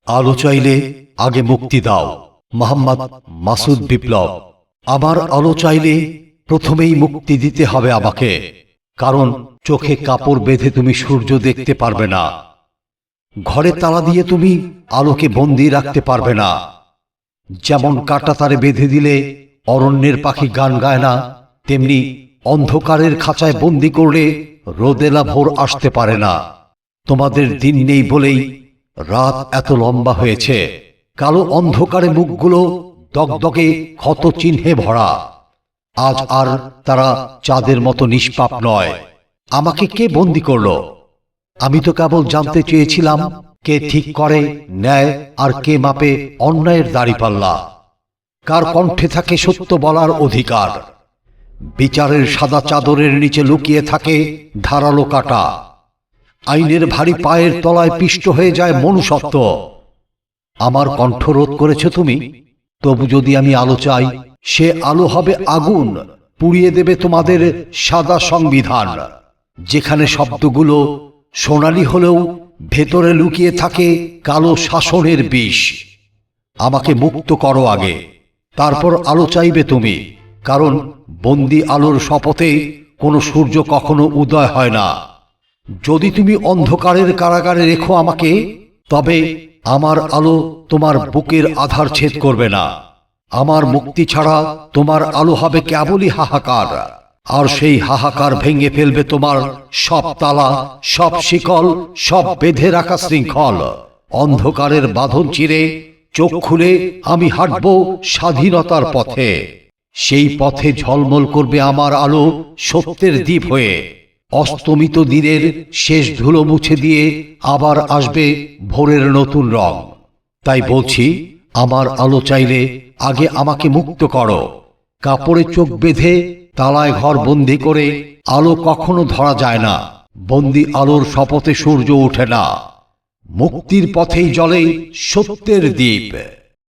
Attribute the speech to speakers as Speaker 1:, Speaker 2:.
Speaker 1: আলো চাইলে আগে মুক্তি দাও। মোহাম্মদ মাসুদ বিপ্লব। আমার আলো চাইলে প্রথমেই মুক্তি দিতে হবে আমাকে, কারণ চোখে কাপড় বেঁধে তুমি সূর্য দেখতে পারবে না। ঘরে তালা দিয়ে তুমি আলোকে বন্দি রাখতে পারবে না। যেমন কাঁটাতারে বেঁধে দিলে অরণ্যের পাখি গান গায় না, তেমনি অন্ধকারের খাঁচায় বন্দি করলে রোদেলা ভোর আসতে পারে না। তোমাদের দিন নেই বলেই রাত এত লম্বা হয়েছে। কালো অন্ধকারে মুখগুলো দগদগে ক্ষত চিহ্নে ভরা। আজ আর তারা চাঁদের মতো নিষ্পাপ নয়। আমাকে কে বন্দি করল? আমি তো কেবল জানতে চেয়েছিলাম কে ঠিক করে ন্যায় আর কে মাপে অন্যায়ের দাঁড়িপাল্লা। কার কণ্ঠে থাকে সত্য বলার অধিকার। বিচারের সাদা চাদরের নিচে লুকিয়ে থাকে ধারালো কাঁটা। আইনের ভারী পায়ের তলায় পিষ্ট হয়ে যায় মনুষ্যত্ব। আমার কণ্ঠ রোধ করেছ তুমি, তবু যদি আমি আলো চাই, সে আলো হবে আগুন, পুড়িয়ে দেবে তোমাদের সাদা সংবিধান, যেখানে শব্দগুলো সোনালি হলেও ভেতরে লুকিয়ে থাকে কালো শাসনের বিষ। আমাকে মুক্ত করো আগে, তারপর আলো চাইবে তুমি, কারণ বন্দি আলোর শপথে কোনো সূর্য কখনো উদয় হয় না। যদি তুমি অন্ধকারের কারাগারে রেখো আমাকে, তবে আমার আলো তোমার বুকের আধার ছেদ করবে না। আমার মুক্তি ছাড়া তোমার আলো হবে কেবলই হাহাকার, আর সেই হাহাকার ভেঙে ফেলবে তোমার সব তালা, সব শিকল, সব বেঁধে রাখা শৃঙ্খল। অন্ধকারের বাঁধন চিরে চোখ খুলে আমি হাঁটব স্বাধীনতার পথে। সেই পথে ঝলমল করবে আমার আলো সত্যের দ্বীপ হয়ে। অস্তমিত দিনের শেষ ধুলো মুছে দিয়ে আবার আসবে ভোরের নতুন রং। তাই বলছি, আমার আলো চাইলে আগে আমাকে মুক্ত করো। কাপড়ে চোখ বেঁধে তালায় ঘর বন্দি করে আলো কখনো ধরা যায় না। বন্দি আলোর শপথে সূর্য ওঠে না। মুক্তির পথেই জ্বলে সত্যের দ্বীপ।